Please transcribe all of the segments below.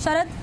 शरद,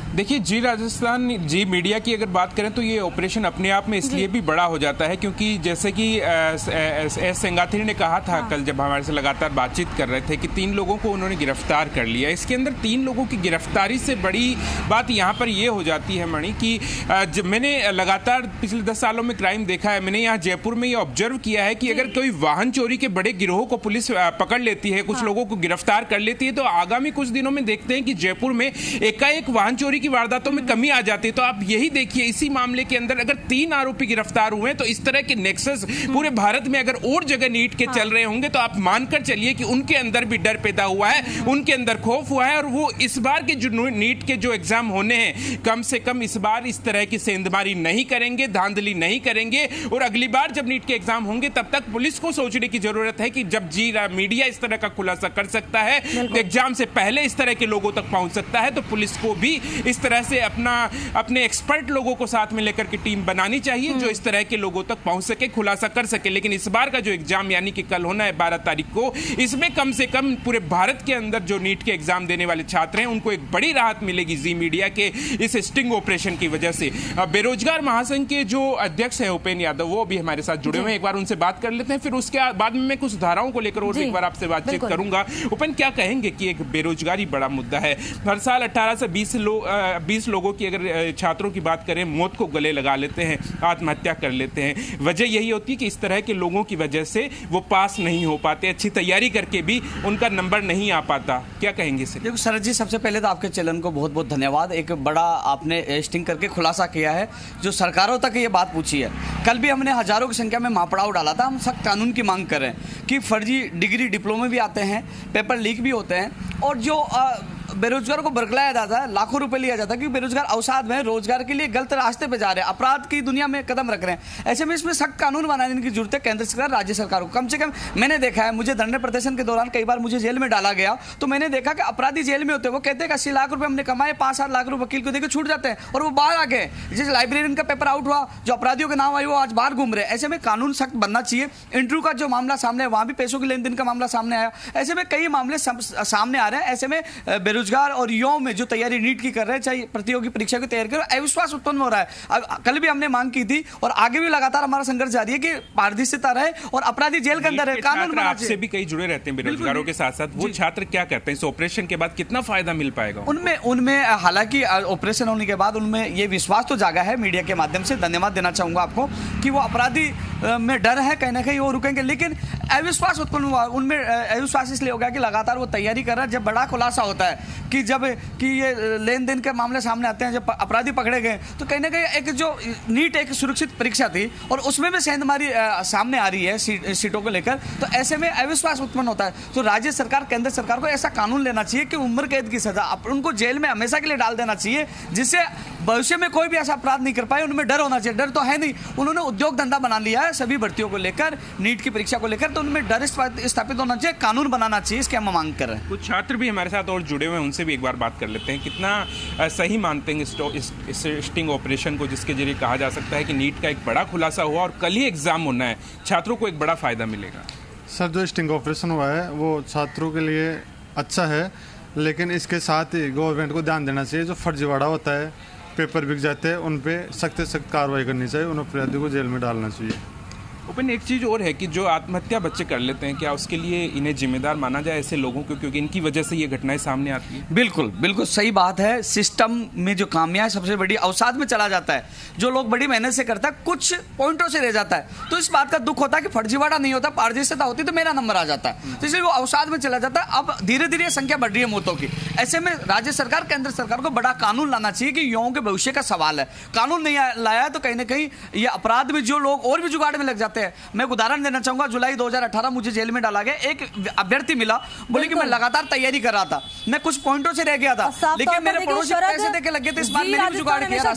देखिए जी, राजस्थान जी मीडिया की अगर बात करें तो ये ऑपरेशन अपने आप में इसलिए भी बड़ा हो जाता है क्योंकि जैसे कि एस सेंगाथिरी ने कहा था कल जब हमारे से लगातार बातचीत कर रहे थे कि 3 लोगों को उन्होंने गिरफ्तार कर लिया। इसके अंदर 3 लोगों की गिरफ्तारी से बड़ी बात यहाँ पर ये हो जाती है मणि कि मैंने लगातार पिछले 10 सालों में क्राइम देखा है। मैंने यहाँ जयपुर में ये ऑब्जर्व किया है कि अगर कोई वाहन चोरी के बड़े गिरोह को पुलिस पकड़ लेती है, कुछ लोगों को गिरफ्तार कर लेती है, तो आगामी कुछ दिनों में देखते हैं कि जयपुर में एकाएक वाहन चोरी वारदातों में कमी आ जाती है। तो आप यही देखिए, इसी मामले के अंदर अगर 3 आरोपी गिरफ्तार हुए तो इस तरह के नेक्सस पूरे भारत में अगर और जगह नीट के चल रहे होंगे तो आप मानकर चलिए कि उनके अंदर भी डर पैदा हुआ है, उनके अंदर खौफ हुआ है और वो इस बार के जो नीट के जो एग्जाम होने हैं कम से कम इस बार इस तरह की सेंधमारी नहीं करेंगे, धांधली नहीं करेंगे। और अगली बार जब नीट के एग्जाम होंगे तब तक पुलिस को सोचने की जरूरत है कि जब जी मीडिया इस तरह का खुलासा कर सकता है, एग्जाम से पहले इस तरह के लोगों तक पहुंच सकता है, तो पुलिस को भी इस तरह से अपने एक्सपर्ट लोगों को साथ में लेकर के टीम बनानी चाहिए जो इस तरह के लोगों तक पहुंच सके, खुलासा कर सके। लेकिन इस बार का जो एग्जाम यानी कि कल होना है 12 तारीख को, इसमें कम से कम पूरे भारत के अंदर जो नीट के एग्जाम देने वाले छात्र हैं उनको एक बड़ी राहत मिलेगी जी मीडिया के इस स्टिंग ऑपरेशन की वजह से। बेरोजगार महासंघ के जो अध्यक्ष है उपेंद्र यादव, वो भी हमारे साथ जुड़े हुए हैं। एक बार उनसे बात कर लेते हैं, फिर उसके बाद में मैं कुछ धाराओं को लेकर और एक बार आपसे बातचीत करूंगा। उपेंद्र, क्या कहेंगे कि एक बेरोजगारी बड़ा मुद्दा है। हर साल 18 से 20 लोगों की अगर छात्रों की बात करें मौत को गले लगा लेते हैं, आत्महत्या कर लेते हैं। वजह यही होती है कि इस तरह के लोगों की वजह से वो पास नहीं हो पाते, अच्छी तैयारी करके भी उनका नंबर नहीं आ पाता। क्या कहेंगे सर? देखो शरद जी, सबसे पहले तो आपके चैनल को बहुत बहुत धन्यवाद। एक बड़ा आपने स्टिंग करके खुलासा किया है, जो सरकारों तक ये बात पूछी है। कल भी हमने हजारों की संख्या में महापड़ाव डाला था। हम सख्त कानून की मांग कर रहे हैं कि फर्जी डिग्री डिप्लोमे भी आते हैं, पेपर लीक भी होते हैं और जो बेरोजगारों को बरगलाया जाता है, लाखों रुपए लिया जाता है क्योंकि बेरोजगार अवसाद में रोजगार के लिए गलत रास्ते पे जा रहे हैं, अपराध की दुनिया में कदम रख रहे हैं। ऐसे में इसमें सख्त कानून बनाने की जरूरत है केंद्र सरकार, राज्य सरकार को। कम से कम मैंने देखा है, मुझे धरने प्रदर्शन के दौरान कई बार मुझे जेल में डाला गया तो मैंने देखा कि अपराधी जेल में होते हैं, वो कहते हैं 80 लाख रुपए हमने कमाए, 5-7 लाख रुपए वकील को देकर छूट जाते हैं और वो बाहर आ गए। जैसे लाइब्रेरियन का पेपर आउट हुआ, जो अपराधियों के नाम आए वो आज बाहर घूम रहे हैं। ऐसे में कानून सख्त बनना चाहिए। इंटरव्यू का जो मामला सामने है, वहां भी पैसों के लेन देन का मामला सामने आया। ऐसे में कई मामले सामने आ रहे हैं। ऐसे में बेरोजगार और युवाओं में जो तैयारी नीट की कर रहे हैं, चाहे प्रतियोगी परीक्षा की तैयारी करो, अविश्वास उत्पन्न हो रहा है। कल भी हमने मांग की थी और आगे भी लगातार हमारा संघर्ष जारी है कि पारदर्शिता रहे और अपराधी जेल के अंदर है। कानून आपसे भी कई जुड़े रहते हैं बेरोजगारों के साथ साथ, वो छात्र क्या करते हैं? इस ऑपरेशन के बाद कितना फायदा मिल पाएगा उनमें? हालांकि ऑपरेशन होने के बाद उनमें ये विश्वास तो जागा है। मीडिया के माध्यम से धन्यवाद देना चाहूंगा आपको कि वो अपराधी में डर है, कहीं ना कहीं वो रुकेंगे, लेकिन अविश्वास उत्पन्न हुआ उनमें। अविश्वास इसलिए हो गया कि लगातार वो तैयारी कर रहा है। जब बड़ा खुलासा होता है कि ये लेन देन के मामले सामने आते हैं, जब अपराधी पकड़े गए, तो कहीं ना कहीं एक जो नीट एक सुरक्षित परीक्षा थी और उसमें भी सेंधमारी सामने आ रही है सीटों को लेकर, तो ऐसे में अविश्वास उत्पन्न होता है। तो राज्य सरकार, केंद्र सरकार को ऐसा कानून लेना चाहिए कि उम्र कैद की सजा उनको जेल में हमेशा के लिए डाल देना चाहिए, जिससे भविष्य में कोई भी ऐसा अपराध नहीं कर पाए। उनमें डर होना चाहिए। डर तो है नहीं, उन्होंने उद्योग धंधा बना लिया है सभी भर्तियों को लेकर, नीट की परीक्षा को लेकर, तो उनमें डर स्थापित होना चाहिए, कानून बनाना चाहिए। इसकी हम मांग कर रहे हैं। कुछ छात्र भी हमारे साथ और जुड़े हुए हैं, उनसे भी एक बार बात कर लेते हैं। कितना सही मानते हैं इस स्टिंग ऑपरेशन को, जिसके जरिए कहा जा सकता है कि नीट का एक बड़ा खुलासा हुआ और कल ही एग्जाम होना है, छात्रों को एक बड़ा फायदा मिलेगा? सर, जो स्टिंग ऑपरेशन हुआ है वो छात्रों के लिए अच्छा है, लेकिन इसके साथ ही गवर्नमेंट को ध्यान देना चाहिए। जो फर्जीवाड़ा होता है, पेपर बिक जाते हैं, उन पे सख्त से सख्त कार्रवाई करनी चाहिए, उन अपराधियों को जेल में डालना चाहिए। ओपन, एक चीज़ और है कि जो आत्महत्या बच्चे कर लेते हैं, क्या उसके लिए इन्हें जिम्मेदार माना जाए ऐसे लोगों को, क्योंकि इनकी वजह से ये घटनाएं सामने आती हैं? बिल्कुल बिल्कुल सही बात है। सिस्टम में जो खामियां सबसे बड़ी अवसाद में चला जाता है। जो लोग बड़ी मेहनत से करता है, कुछ पॉइंटों से रह जाता है, तो इस बात का दुख होता है कि फर्जीवाड़ा नहीं होता, पारदर्शिता होती तो मेरा नंबर आ जाता है, तो इसलिए वो अवसाद में चला जाता है। अब धीरे धीरे संख्या बढ़ रही है मौतों की। ऐसे में राज्य सरकार, केंद्र सरकार को बड़ा कानून लाना चाहिए कि युवाओं के भविष्य का सवाल है। कानून नहीं लाया तो कहीं ना कहीं ये अपराध में जो लोग और भी जुगाड़ में लग जाते हैं। मैं उदाहरण देना चाहूंगा, जुलाई 2018 मुझे जेल में डाला गया। एक अभ्यर्थी मिला, बोले कि मैं लगातार तैयारी कर रहा था, मैं कुछ पॉइंटों से रह गया था, लेकिन मेरे पड़ोसी पैसे देके लगे थे, इस बार मैंने जुगाड़ किया।